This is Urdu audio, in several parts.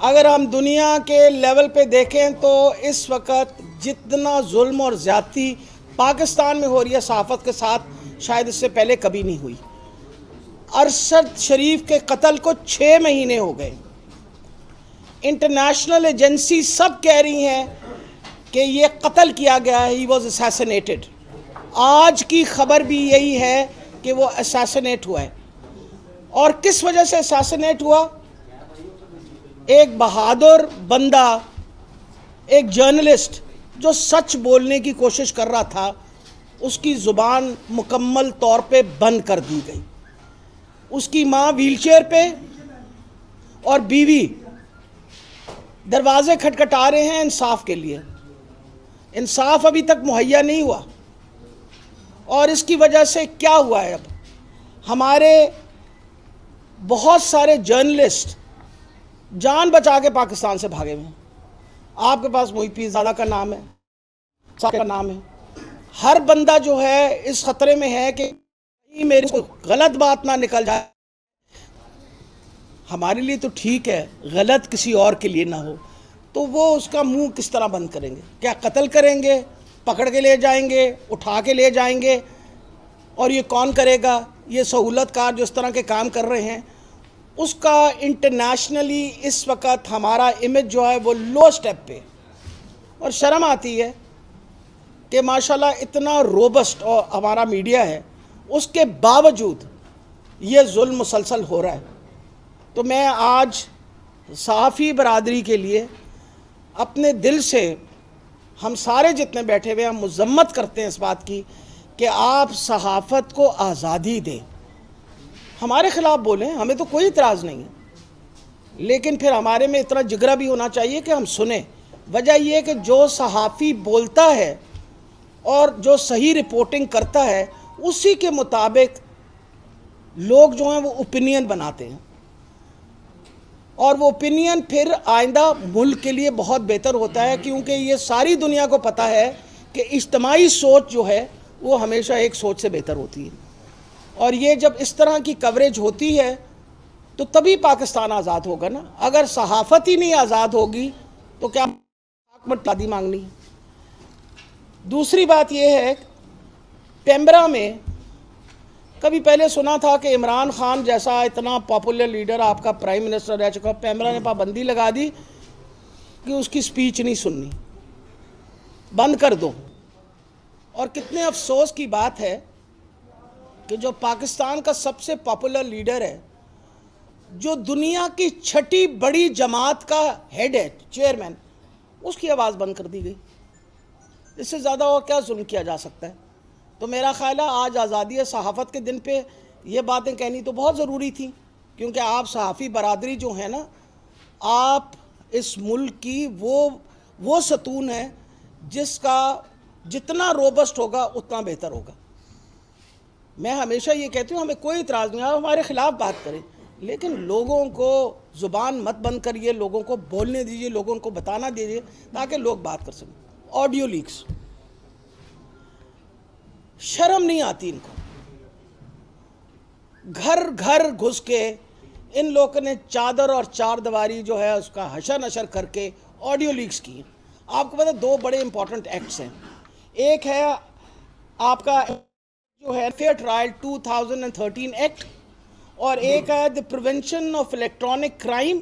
اگر ہم دنیا کے لیول پہ دیکھیں تو اس وقت جتنا ظلم اور زیادتی پاکستان میں ہو رہی ہے صحافت کے ساتھ شاید اس سے پہلے کبھی نہیں ہوئی۔ ارشد شریف کے قتل کو 6 مہینے ہو گئے۔ انٹرنیشنل ایجنسی سب کہہ رہی ہیں کہ یہ قتل کیا گیا ہے، ہی واز اسیسینیٹڈ۔ آج کی خبر بھی یہی ہے کہ وہ اسیسینیٹ ہوا ہے۔ اور کس وجہ سے اسیسینیٹ ہوا؟ ایک بہادر بندہ، ایک جرنلسٹ جو سچ بولنے کی کوشش کر رہا تھا، اس کی زبان مکمل طور پہ بند کر دی گئی۔ اس کی ماں ویل چیئر پہ اور بیوی دروازے کھٹکھٹا رہے ہیں انصاف کے لیے۔ انصاف ابھی تک مہیا نہیں ہوا، اور اس کی وجہ سے کیا ہوا ہے؟ اب ہمارے بہت سارے جرنلسٹ جان بچا کے پاکستان سے بھاگے ہوئے ہیں۔ آپ کے پاس محیط پیرزادہ کا نام ہے، صاحب کا نام ہے۔ ہر بندہ جو ہے اس خطرے میں ہے کہ میرے کو غلط بات نہ نکل جائے۔ ہمارے لیے تو ٹھیک ہے، غلط کسی اور کے لیے نہ ہو، تو وہ اس کا منہ کس طرح بند کریں گے؟ کیا قتل کریں گے؟ پکڑ کے لے جائیں گے، اٹھا کے لے جائیں گے؟ اور یہ کون کرے گا؟ یہ سہولت کار جو اس طرح کے کام کر رہے ہیں، اس کا انٹرنیشنلی اس وقت ہمارا امیج جو ہے وہ لو سٹیپ پہ۔ اور شرم آتی ہے کہ ماشاءاللہ اتنا روبسٹ اور ہمارا میڈیا ہے، اس کے باوجود یہ ظلم مسلسل ہو رہا ہے۔ تو میں آج صحافی برادری کے لیے اپنے دل سے ہم سارے جتنے بیٹھے ہوئے ہم مذمت کرتے ہیں اس بات کی کہ آپ صحافت کو آزادی دیں۔ ہمارے خلاف بولیں، ہمیں تو کوئی اعتراض نہیں ہے، لیکن پھر ہمارے میں اتنا جگرا بھی ہونا چاہیے کہ ہم سنیں۔ وجہ یہ ہے کہ جو صحافی بولتا ہے اور جو صحیح رپورٹنگ کرتا ہے، اسی کے مطابق لوگ جو ہیں وہ اوپینین بناتے ہیں، اور وہ اوپینین پھر آئندہ ملک کے لیے بہت بہتر ہوتا ہے، کیونکہ یہ ساری دنیا کو پتہ ہے کہ اجتماعی سوچ جو ہے وہ ہمیشہ ایک سوچ سے بہتر ہوتی ہے۔ اور یہ جب اس طرح کی کوریج ہوتی ہے تو تبھی پاکستان آزاد ہوگا نا۔ اگر صحافت ہی نہیں آزاد ہوگی تو کیا تعدی مانگنی ہے؟ دوسری بات یہ ہے، پیمبرا میں کبھی پہلے سنا تھا کہ عمران خان جیسا اتنا پاپولر لیڈر آپ کا پرائم منسٹر رہ چکا، پیمبرا نے پابندی لگا دی کہ اس کی سپیچ نہیں سننی، بند کر دو۔ اور کتنے افسوس کی بات ہے کہ جو پاکستان کا سب سے پاپولر لیڈر ہے، جو دنیا کی 6ٹھی بڑی جماعت کا ہیڈ ہے، چیئرمین، اس کی آواز بند کر دی گئی۔ اس سے زیادہ اور کیا ظلم کیا جا سکتا ہے؟ تو میرا خیال ہے آج آزادی صحافت کے دن پہ یہ باتیں کہنی تو بہت ضروری تھی، کیونکہ آپ صحافی برادری جو ہے نا، آپ اس ملک کی وہ ستون ہے جس کا جتنا روبسٹ ہوگا اتنا بہتر ہوگا۔ میں ہمیشہ یہ کہتی ہوں، ہمیں کوئی اعتراض نہیں، آپ ہمارے خلاف بات کریں، لیکن لوگوں کو زبان مت بند کریے، لوگوں کو بولنے دیجیے، لوگوں کو بتانا دیجیے تاکہ لوگ بات کر سکیں۔ آڈیو لیکس، شرم نہیں آتی ان کو؟ گھر گھر گھس کے ان لوگوں نے چادر اور چار دیواری جو ہے اس کا حشر نشر کر کے آڈیو لیکس کی۔ آپ کو پتہ 2 بڑے امپورٹنٹ ایکٹس ہیں، ایک ہے آپ کا جو ہے فیئر ٹرائل 2013 ایکٹ، اور ایک ہے the prevention of electronic crime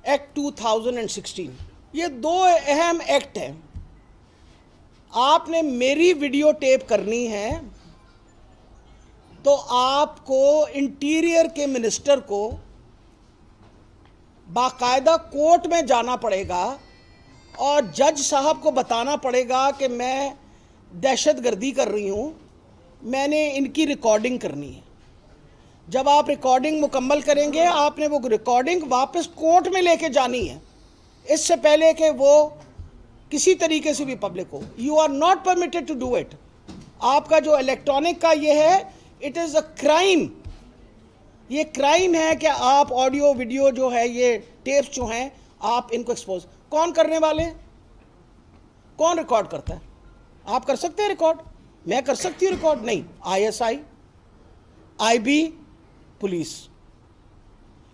act 2016۔ یہ 2 اہم ایکٹ ہیں۔ آپ نے میری ویڈیو ٹیپ کرنی ہے تو آپ کو انٹیریئر کے منسٹر کو باقاعدہ کورٹ میں جانا پڑے گا اور جج صاحب کو بتانا پڑے گا کہ میں دہشت گردی کر رہی ہوں، میں نے ان کی ریکارڈنگ کرنی ہے۔ جب آپ ریکارڈنگ مکمل کریں گے، آپ نے وہ ریکارڈنگ واپس کورٹ میں لے کے جانی ہے، اس سے پہلے کہ وہ کسی طریقے سے بھی پبلک ہو۔ You are not permitted to do it. آپ کا جو الیکٹرانک کا یہ ہے، اٹ از اے کرائم۔ یہ کرائم ہے کہ آپ آڈیو ویڈیو جو ہے، یہ ٹیپس جو ہیں، آپ ان کو ایکسپوز۔ کون کرنے والے ہیں؟ کون ریکارڈ کرتا ہے؟ آپ کر سکتے ہیں ریکارڈ؟ میں کر سکتی ہوں ریکارڈ؟ نہیں، ISI، IB، پولیس،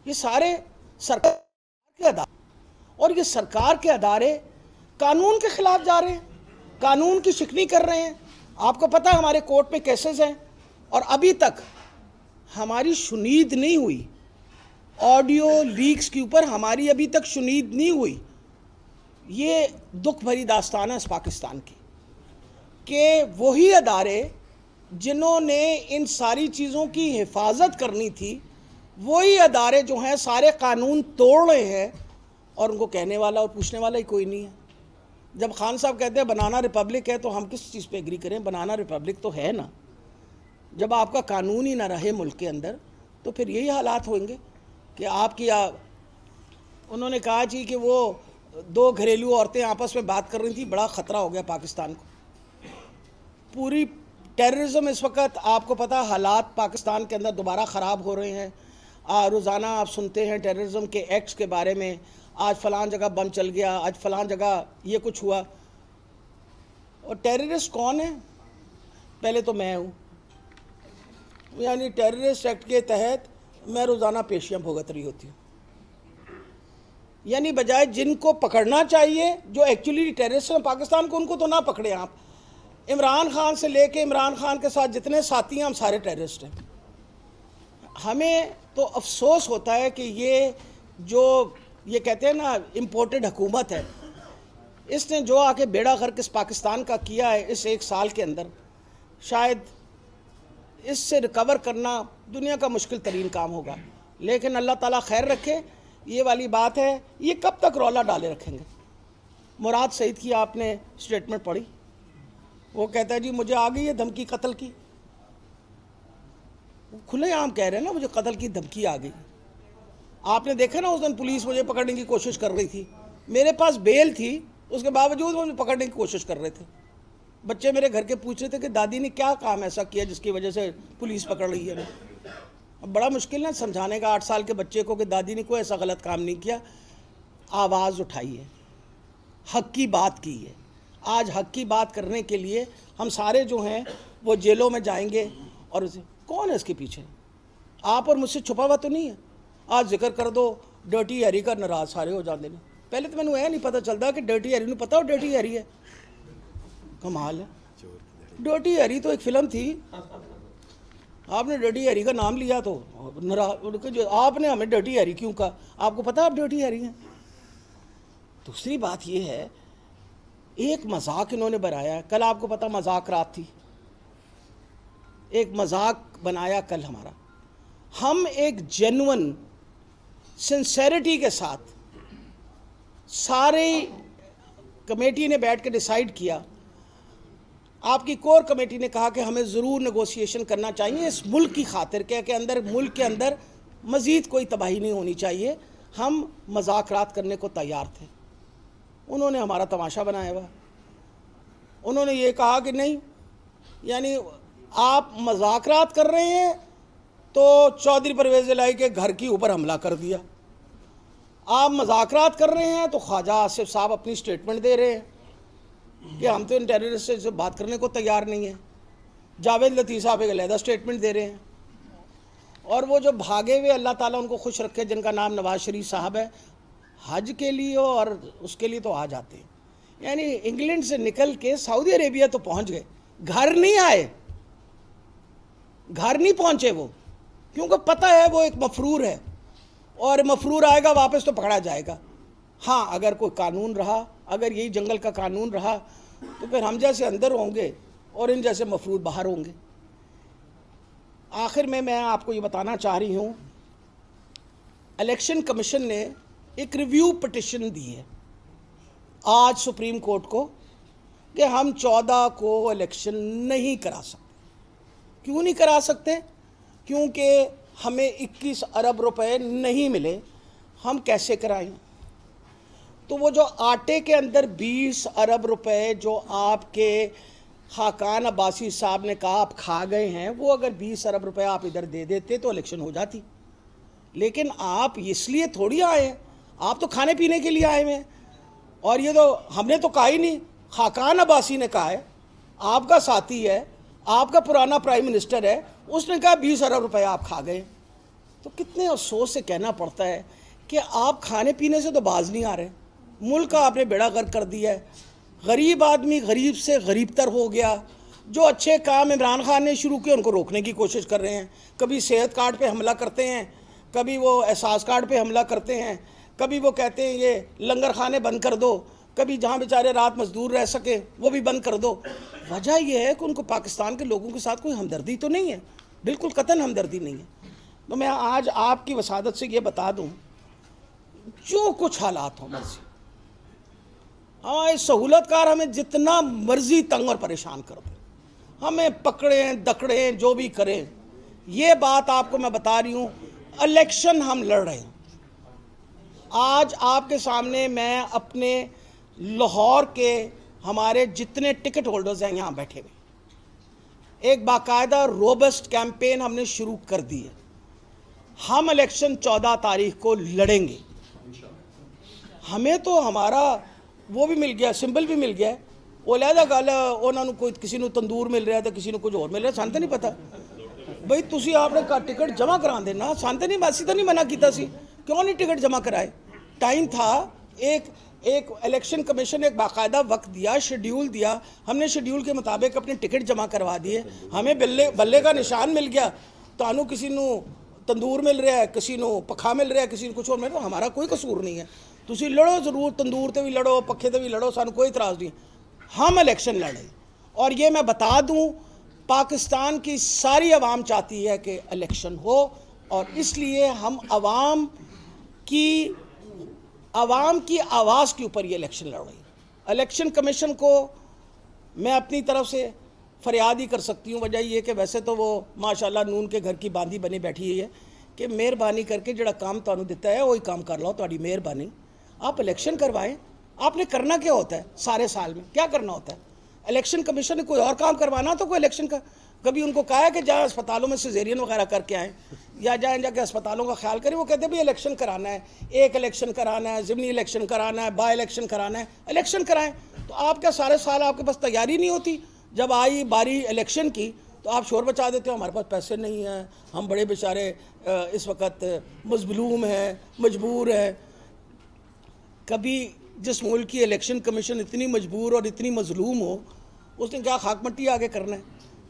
یہ سارے سرکار کے ادارے۔ اور یہ سرکار کے ادارے قانون کے خلاف جا رہے ہیں, قانون کی شکنی کر رہے ہیں. آپ کو پتہ ہے ہمارے کورٹ میں کیسز ہیں اور ابھی تک ہماری شنید نہیں ہوئی. آڈیو لیکس کے اوپر ہماری ابھی تک شنید نہیں ہوئی. یہ دکھ بھری داستان ہے اس پاکستان کی کہ وہی ادارے جنہوں نے ان ساری چیزوں کی حفاظت کرنی تھی, وہی ادارے جو ہیں سارے قانون توڑ رہے ہیں اور ان کو کہنے والا اور پوچھنے والا ہی کوئی نہیں ہے. جب خان صاحب کہتے ہیں بنانا ریپبلک ہے تو ہم کس چیز پہ ایگری کریں؟ بنانا ریپبلک تو ہے نا. جب آپ کا قانون ہی نہ رہے ملک کے اندر تو پھر یہی حالات ہوئیں گے کہ آپ کی انہوں نے کہا جی کہ وہ 2 گھریلو عورتیں آپس میں بات کر رہی تھیں, بڑا خطرہ ہو گیا پاکستان کو. پوری ٹیررزم اس وقت آپ کو پتہ حالات پاکستان کے اندر دوبارہ خراب ہو رہے ہیں. روزانہ آپ سنتے ہیں ٹیررزم کے ایکٹس کے بارے میں, آج فلان جگہ بم چل گیا, آج فلان جگہ یہ کچھ ہوا. اور ٹیررسٹ کون ہے؟ پہلے تو میں ہوں, یعنی ٹیررسٹ ایکٹ کے تحت میں روزانہ پیشیاں بھگت رہی ہوتی ہوں. یعنی بجائے جن کو پکڑنا چاہیے جو ایکچولی ٹیررسٹ ہیں پاکستان کو, ان کو تو نہ پکڑے آپ. عمران خان سے لے کے عمران خان کے ساتھ جتنے ساتھی ہیں ہم سارے ٹیررسٹ ہیں. ہمیں تو افسوس ہوتا ہے کہ یہ جو یہ کہتے ہیں نا امپورٹڈ حکومت ہے, اس نے جو آ کے بیڑا غرق اس پاکستان کا کیا ہے اس 1 سال کے اندر, شاید اس سے ریکور کرنا دنیا کا مشکل ترین کام ہوگا. لیکن اللہ تعالیٰ خیر رکھے. یہ والی بات ہے, یہ کب تک رولا ڈالے رکھیں گے؟ مراد سعید کی آپ نے سٹیٹمنٹ پڑھی, وہ کہتا ہے جی مجھے آ گئی ہے دھمکی قتل کی. کھلے عام کہہ رہے ہیں نا مجھے قتل کی دھمکی آ گئی. آپ نے دیکھا نا اس دن پولیس مجھے پکڑنے کی کوشش کر رہی تھی, میرے پاس بیل تھی, اس کے باوجود مجھے پکڑنے کی کوشش کر رہے تھے. بچے میرے گھر کے پوچھ رہے تھے کہ دادی نے کیا کام ایسا کیا جس کی وجہ سے پولیس پکڑ رہی ہے. اب بڑا مشکل ہے سمجھانے کا 8 سال کے بچے کو کہ دادی نے کوئی ایسا غلط کام نہیں کیا. آواز اٹھائی ہے, حق کی بات کی ہے. آج حق کی بات کرنے کے لیے ہم سارے جو ہیں وہ جیلوں میں جائیں گے. اور کون ہے اس کے پیچھے؟ آپ اور مجھ سے چھپا ہوا تو نہیں ہے. آج ذکر کر دو ڈرٹی ہیری کا, ناراض سارے ہو جاندے نے. پہلے تو میں نے نہیں پتہ چلتا کہ ڈرٹی ہیری نے پتہ ہو ڈرٹی ہیری ہے. کمال ہے. ڈرٹی ہیری تو ایک فلم تھی, آپ نے ڈرٹی ہیری کا نام لیا تو آپ نے ہمیں ڈرٹی ہیری کیوں کہا؟ آپ کو پتہ آپ ڈرٹی ہیری ہیں. دوسری بات یہ ہے, ایک مذاق انہوں نے بنایا. کل آپ کو پتہ مذاق رات تھی, ایک مذاق بنایا کل ہمارا. ہم ایک جینون سنسیریٹی کے ساتھ ساری کمیٹی نے بیٹھ کے ڈیسائیڈ کیا. آپ کی کور کمیٹی نے کہا کہ ہمیں ضرور نیگوسیشن کرنا چاہیے اس ملک کی خاطر کہ ملک کے اندر مزید کوئی تباہی نہیں ہونی چاہیے. ہم مذاکرات کرنے کو تیار تھے. انہوں نے ہمارا تماشا بنایا ہوا. انہوں نے یہ کہا کہ نہیں, یعنی آپ مذاکرات کر رہے ہیں تو چودھری پرویز الہی کے گھر کے اوپر حملہ کر دیا. آپ مذاکرات کر رہے ہیں تو خواجہ آصف صاحب اپنی سٹیٹمنٹ دے رہے ہیں کہ ہم تو ان ٹیررسٹ سے بات کرنے کو تیار نہیں ہیں. جاوید لطیف صاحب ایک علیحدہ سٹیٹمنٹ دے رہے ہیں. اور وہ جو بھاگے ہوئے, اللہ تعالیٰ ان کو خوش رکھے, جن کا نام نواز شریف صاحب ہے, حج کے لیے اور اس کے لیے تو آ جاتے ہیں. یعنی انگلینڈ سے نکل کے سعودی عربیہ تو پہنچ گئے, گھر نہیں آئے, گھر نہیں پہنچے وہ, کیونکہ پتہ ہے وہ ایک مفرور ہے اور مفرور آئے گا واپس تو پکڑا جائے گا. ہاں اگر کوئی قانون رہا, اگر یہی جنگل کا قانون رہا تو پھر ہم جیسے اندر ہوں گے اور ان جیسے مفرور باہر ہوں گے. آخر میں آپ کو یہ بتانا چاہ رہی ہوں, الیکشن کمیشن نے ایک ریویو پٹیشن دی ہے آج سپریم کورٹ کو کہ ہم 14 کو الیکشن نہیں کرا سکتے. کیوں نہیں کرا سکتے؟ کیونکہ ہمیں 21 ارب روپے نہیں ملے, ہم کیسے کرائیں؟ تو وہ جو آٹے کے اندر 20 ارب روپے جو آپ کے خاقان عباسی صاحب نے کہا آپ کھا گئے ہیں, وہ اگر 20 ارب روپے آپ ادھر دے دیتے تو الیکشن ہو جاتی. لیکن آپ اس لیے تھوڑی آئے ہیں, آپ تو کھانے پینے کے لیے آئے ہوئے ہیں. اور یہ تو ہم نے تو کہا ہی نہیں, خاقان عباسی نے کہا ہے, آپ کا ساتھی ہے, آپ کا پرانا پرائم منسٹر ہے, اس نے کہا 20 ارب روپے آپ کھا گئے. تو کتنے افسوس سے کہنا پڑتا ہے کہ آپ کھانے پینے سے تو باز نہیں آ رہے, ملک کا آپ نے بیڑا غرق کر دیا ہے. غریب آدمی غریب سے غریب تر ہو گیا. جو اچھے کام عمران خان نے شروع کیے ان کو روکنے کی کوشش کر رہے ہیں. کبھی صحت کارڈ پہ حملہ کرتے ہیں, کبھی وہ احساس کارڈ پہ حملہ کرتے ہیں, کبھی وہ کہتے ہیں یہ لنگر خانے بند کر دو, کبھی جہاں بیچارے رات مزدور رہ سکے وہ بھی بند کر دو. وجہ یہ ہے کہ ان کو پاکستان کے لوگوں کے ساتھ کوئی ہمدردی تو نہیں ہے, بالکل قطعاً ہمدردی نہیں ہے. تو میں آج آپ کی وسادت سے یہ بتا دوں, جو کچھ حالات ہوں مرضی, سہولت کار ہمیں جتنا مرضی تنگ اور پریشان کر دیں, ہمیں پکڑیں دکڑیں جو بھی کریں, یہ بات آپ کو میں بتا رہی ہوں, الیکشن ہم لڑ رہے ہیں. آج آپ کے سامنے میں اپنے لاہور کے ہمارے جتنے ٹکٹ ہولڈرز ہیں یہاں بیٹھے ہوئے, ایک باقاعدہ روبسٹ کیمپین ہم نے شروع کر دی ہے. ہم الیکشن 14 تاریخ کو لڑیں گے. ہمیں تو ہمارا وہ بھی مل گیا, سمبل بھی مل گیا ہے. وہ علیحدہ گل ہے انہوں نے کوئی کسی نے تندور مل رہا ہے تو کسی نے کچھ اور مل رہا ہے, سان تو نہیں پتا بھئی تسی آپ نے ٹکٹ جمع کرا دینا, سان تو نہیں باسی تو نہیں منع کیتا سی, کیوں نہیں ٹکٹ جمع کرائے. ٹائم تھا, ایک الیکشن کمیشن نے ایک باقاعدہ وقت دیا, شیڈیول دیا, ہم نے شیڈیول کے مطابق اپنے ٹکٹ جمع کروا دیے. ہمیں بلے کا نشان مل گیا, تو کسی نو تندور مل رہا ہے, کسی نو پکھا مل رہا ہے, کسی نو کچھ اور مل رہا ہے. ہمارا کوئی قصور نہیں ہے, تسی لڑو ضرور, تندور تے بھی لڑو, پکھے تے بھی لڑو, سانو کوئی اعتراض نہیں. ہم الیکشن لڑیں, اور یہ میں بتا دوں پاکستان کی ساری عوام چاہتی ہے کہ الیکشن ہو, اور اس لیے ہم عوام کی آواز کے اوپر یہ الیکشن لڑ رہی ہے. الیکشن کمیشن کو میں اپنی طرف سے فریاد ہی کر سکتی ہوں, وجہ یہ کہ ویسے تو وہ ماشاءاللہ نون کے گھر کی باندھی بنی بیٹھی ہوئی ہے کہ مہربانی کر کے جڑا کام تانوں دیتا ہے وہی کام کر لو, تہاڈی مہربانی, آپ الیکشن کروائیں. آپ نے کرنا کیا ہوتا ہے سارے سال میں, کیا کرنا ہوتا ہے؟ الیکشن کمیشن نے کوئی اور کام کروانا تو کوئی الیکشن کا, کبھی ان کو کہا ہے کہ جہاں اسپتالوں میں سیزیرین وغیرہ کر کے آئیں, یا جائیں جا کے اسپتالوں کا خیال کریں. وہ کہتے ہیں بھئی الیکشن کرانا ہے, ایک الیکشن کرانا ہے, ضمنی الیکشن کرانا ہے, بائی الیکشن کرانا ہے, الیکشن کرائیں. تو آپ کیا سارے سال آپ کے پاس تیاری نہیں ہوتی؟ جب آئی باری الیکشن کی تو آپ شور بچا دیتے ہو, ہمارے پاس پیسے نہیں ہیں, ہم بڑے بیچارے اس وقت مظلوم ہیں, مجبور ہیں. کبھی جس ملک کی الیکشن کمیشن اتنی مجبور اور اتنی مظلوم ہو, اس نے کیا خاک مٹی آگے کرنا ہے؟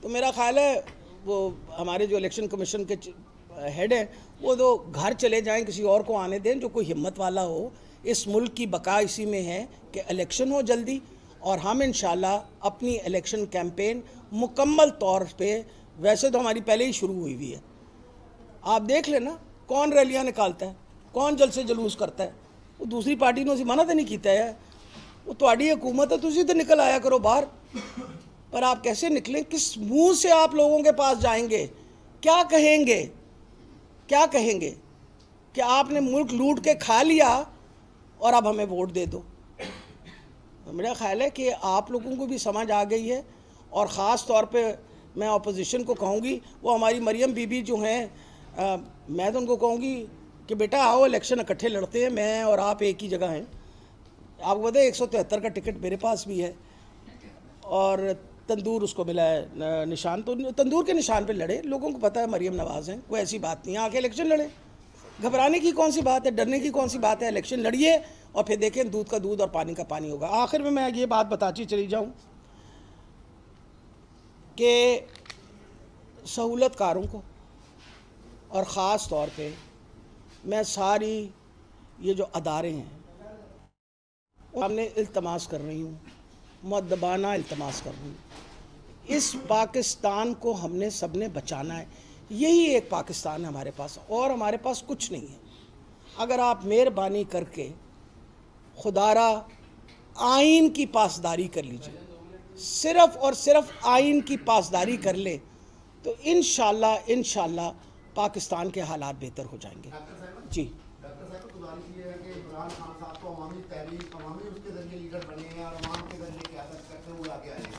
تو میرا خیال ہے وہ ہمارے جو الیکشن کمیشن کے ہیڈ ہیں وہ تو گھر چلے جائیں, کسی اور کو آنے دیں جو کوئی ہمت والا ہو. اس ملک کی بقا اسی میں ہے کہ الیکشن ہو جلدی, اور ہم انشاءاللہ اپنی الیکشن کیمپین مکمل طور پہ, ویسے تو ہماری پہلے ہی شروع ہوئی ہوئی ہے. آپ دیکھ لیں نا, کون ریلیاں نکالتا ہے, کون جلسے جلوس کرتا ہے. وہ دوسری پارٹی نے اسے منع تو نہیں کیتا ہے, وہ تہاڈی حکومت ہے, تسی تو نکل آیا کرو باہر. پر آپ کیسے نکلیں؟ کس منہ سے آپ لوگوں کے پاس جائیں گے؟ کیا کہیں گے؟ کیا کہیں گے کہ آپ نے ملک لوٹ کے کھا لیا اور اب ہمیں ووٹ دے دو؟ میرا خیال ہے کہ آپ لوگوں کو بھی سمجھ آ گئی ہے, اور خاص طور پہ میں اپوزیشن کو کہوں گی, وہ ہماری مریم بی بی جو ہیں, میں تو ان کو کہوں گی کہ بیٹا آؤ الیکشن اکٹھے لڑتے ہیں, میں اور آپ ایک ہی جگہ ہیں. آپ کو پتہ ہے 173 کا ٹکٹ میرے پاس بھی ہے, اور تندور اس کو ملا ہے نشان, تو تندور کے نشان پہ لڑے. لوگوں کو پتہ ہے مریم نواز ہیں, کوئی ایسی بات نہیں ہے, آ کے الیکشن لڑے. گھبرانے کی کون سی بات ہے, ڈرنے کی کون سی بات ہے؟ الیکشن لڑیے اور پھر دیکھیں دودھ کا دودھ اور پانی کا پانی ہوگا. آخر میں یہ بات بتاتی چلی جاؤں کہ سہولت کاروں کو, اور خاص طور پہ میں ساری یہ جو ادارے ہیں ہم نے التماس کر رہی ہوں, مؤدبانہ التماس کر رہی ہوں. اس پاکستان کو ہم نے سب نے بچانا ہے. یہی ایک پاکستان ہے ہمارے پاس, اور ہمارے پاس کچھ نہیں ہے. اگر آپ مہربانی کر کے خدارا آئین کی پاسداری کر لیجئے, صرف اور صرف آئین کی پاسداری کر لے, تو انشاءاللہ پاکستان کے حالات بہتر ہو جائیں گے. جی ڈاکٹر صاحب کو گزارش یہ ہے کہ عمران خان صاحب کو عوامی تحریک, عوامی اس کے ذریعے لیڈر بنے ہیں اور عوام کے ذریعے قیادت کرتے ہوئے آگے آئے ہیں.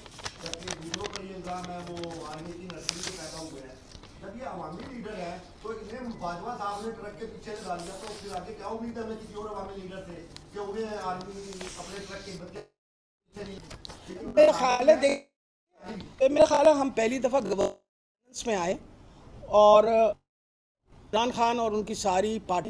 جبکہ دوسروں پر یہ الزام ہے وہ آرمی کی نسلی سے پیدا ہوئے ہیں. جب یہ عوامی لیڈر ہے تو انہیں باجوہ صاحب نے ٹرک کے پیچھے لگا دیا, تو پھر آگے کیا امید ہے ہمیں کسی اور عوامی لیڈر سے کہ انہیں آرمی اپنے ٹرک کے بدلے؟ میرا خیال ہے ہم پہلی دفعہ گورننس میں آئے, اور عمران خان اور ان کی ساری پارٹی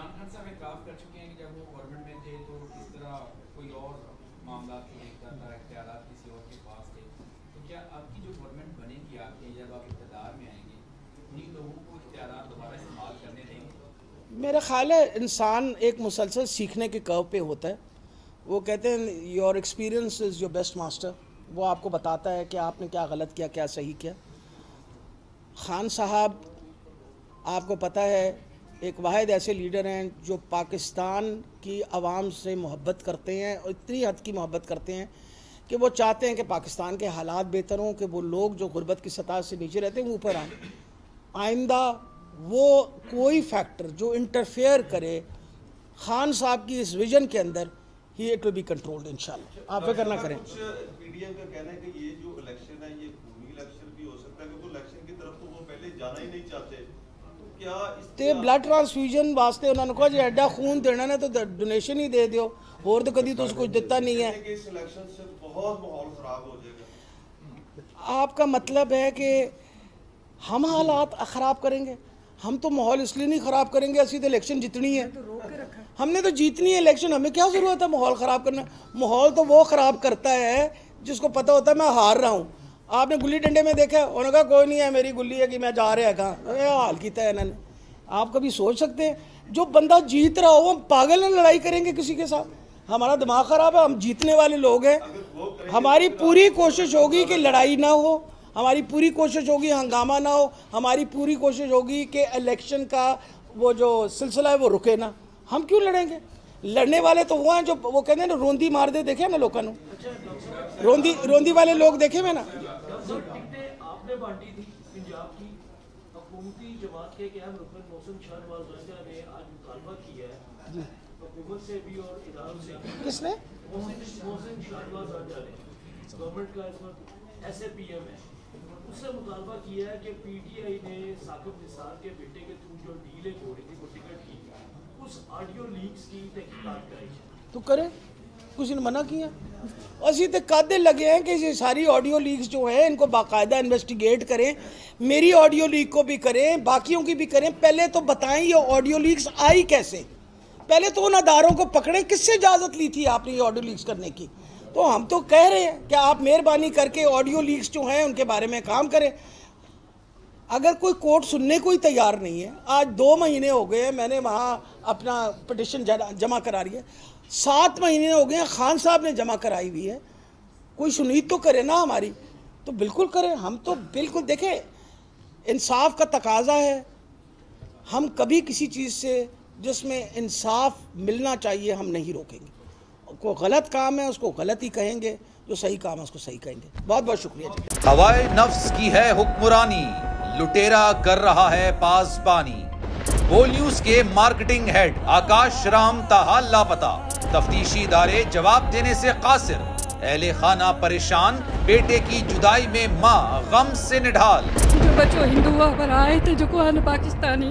عمران خان صاحب اعتراف کر چکے ہیں کہ جب وہ گورنمنٹ میں تھے تو کس طرح کوئی اور معاملات کو دیکھتا تھا, اختیارات کسی اور کے پاس تھے. تو کیا اب کی جو گورنمنٹ بنے گی آپ کی, جب آپ اقتدار میں آئیں گے, انہیں لوگوں کو اختیارات دوبارہ استعمال کرنے دیں گے؟ میرا خیال ہے انسان ایک مسلسل سیکھنے کے کرو پہ ہوتا ہے. وہ کہتے ہیں your experience is your best master. وہ آپ کو بتاتا ہے کہ آپ نے کیا غلط کیا, کیا صحیح کیا. خان صاحب آپ کو پتہ ہے ایک واحد ایسے لیڈر ہیں جو پاکستان کی عوام سے محبت کرتے ہیں, اور اتنی حد کی محبت کرتے ہیں کہ وہ چاہتے ہیں کہ پاکستان کے حالات بہتر ہوں, کہ وہ لوگ جو غربت کی سطح سے نیچے رہتے ہیں وہ اوپر آئیں. آئندہ وہ کوئی فیکٹر جو انٹرفیئر کرے خان صاحب کی اس ویژن کے اندر, ہی اٹ ول بی کنٹرولڈ انشاءاللہ. آپ فکر نہ کریں. پی ڈی ایم کا کہنا ہے کہ یہ جو الیکشن ہے یہ خونی الیکشن بھی ہو سکتا ہے, کیونکہ الیکشن کی طرف تو وہ پہلے جانا ہی نہیں چاہتے. کیا تے بلڈ ٹرانسفیوژن واسطے انہوں نے کہا جی ایڈا خون دینا نا تو ڈونیشن ہی دے دیو, اور تو کدی تو اس کچھ دیتا نہیں ہے. اس الیکشن سے بہت ماحول خراب ہو جائے گا. آپ کا مطلب ہے کہ ہم حالات خراب کریں گے؟ ہم تو ماحول اس لیے نہیں خراب کریں گے, اسی تو الیکشن جتنی ہے, ہم نے تو جیتنی ہے الیکشن, ہمیں کیا ضرورت ہے ماحول خراب کرنا. ماحول تو وہ خراب کرتا ہے جس کو پتہ ہوتا ہے میں ہار رہا ہوں. آپ نے گلی ڈنڈے میں دیکھا, انہوں نے کہا کوئی نہیں ہے میری گلی ہے کہ میں جا رہا ہے کہاں, حال کیتا ہے انہوں نے. آپ کبھی سوچ سکتے ہیں جو بندہ جیت رہا ہو, ہم پاگل ہیں لڑائی کریں گے کسی کے ساتھ؟ ہمارا دماغ خراب ہے, ہم جیتنے والے لوگ ہیں. ہماری پوری کوشش ہوگی کہ لڑائی نہ ہو, ہماری پوری کوشش ہوگی ہنگامہ نہ ہو, ہماری پوری کوشش ہوگی کہ الیکشن کا وہ جو سلسلہ ہے وہ رکے نہ. ہم کیوں لڑیں گے؟ لڑنے والے تو وہ ہیں جو وہ کہتے ہیں نا روندی مار دے, دیکھے نا لوگوں نے, روندی والے لوگ دیکھے میں نا. آپ نے بانٹی تھی پنجاب کی حکومتی جماعت کے اہم رکن محسن شاہنواز رنجا نے آج مطالبہ کیا ہے حکومت سے بھی اور اداروں سے. کس نے؟ محسن شاہنواز رنجا نے, گورنمنٹ کا اس وقت ایس اے پی ایم ہے, اس سے مطالبہ کیا ہے کہ پی ٹی آئی نے ثاقب نثار کے بیٹے کے تھرو جو ڈیلیں ہو رہی تھی وہ ٹکٹ کی, اس آڈیو لیکس کی تحقیقات کرائی جائے. تو کریں, کسی نے منع کیا؟ اسی تے قادے لگے ہیں کہ یہ ساری آڈیو لیکس جو ہیں ان کو باقاعدہ انویسٹیگیٹ کریں. میری آڈیو لیک کو بھی کریں, باقیوں کی بھی کریں. پہلے تو بتائیں یہ آڈیو لیکس آئی کیسے, پہلے تو ان اداروں کو پکڑیں کس سے اجازت لی تھی آپ نے یہ آڈیو لیکس کرنے کی. تو ہم تو کہہ رہے ہیں کہ آپ مہربانی کر کے آڈیو لیکس جو ہیں ان کے بارے میں کام کریں. اگر کوئی کورٹ سننے کو ہی تیار نہیں ہے, آج 2 مہینے ہو گئے ہیں میں نے وہاں اپنا پٹیشن جمع کرا رہی ہے, 7 مہینے ہو گئے ہیں خان صاحب نے جمع کرائی ہوئی ہے, کوئی سنید تو کرے نا ہماری. تو بالکل کریں, ہم تو بالکل دیکھیں انصاف کا تقاضا ہے. ہم کبھی کسی چیز سے جس میں انصاف ملنا چاہیے ہم نہیں روکیں گے. کوئی غلط کام ہے اس کو غلط ہی کہیں گے, جو صحیح کام ہے اس کو صحیح کہیں گے. بہت بہت شکریہ. ہوائے نفس کی ہے حکمرانی, لٹیرا کر رہا ہے پاسبانی. بول نیوز کے مارکیٹنگ ہیڈ آکاش رام تاحال لاپتہ, تفتیشی ادارے جواب دینے سے قاصر. اہل خانہ پریشان, بیٹے کی جدائی میں ماں غم سے نڈھال. جو بچو ہندو پر آئے تھے جو کو پاکستانی,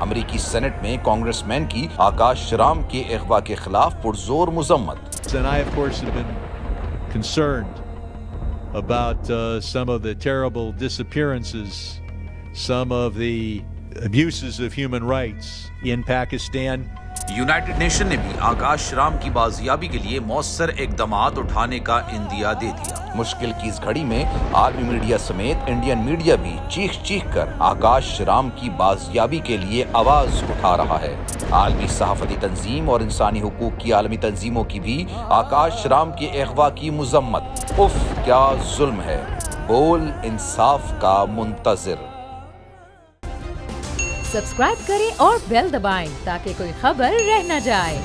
امریکی سینٹ میں کانگریس مین کی آکاش رام کے اغوا کے خلاف پرزور مذمت. And I of course have been concerned about some of the terrible disappearances, some of the abuses of human rights in Pakistan. United nation نے بھی آکاش رام کی بازیابی کے لیے مؤثر اقدامات اٹھانے کا عندیہ دے دیا. مشکل کی اس گھڑی میں عالمی میڈیا سمیت انڈین میڈیا بھی چیخ چیخ کر آکاش رام کی بازیابی کے لیے آواز اٹھا رہا ہے. عالمی صحافتی تنظیم اور انسانی حقوق کی عالمی تنظیموں کی بھی آکاش رام کے اغوا کی مذمت. اف کیا ظلم ہے, بول انصاف کا منتظر. سبسکرائب کریں اور بیل دبائیں تاکہ کوئی خبر رہ نہ جائے.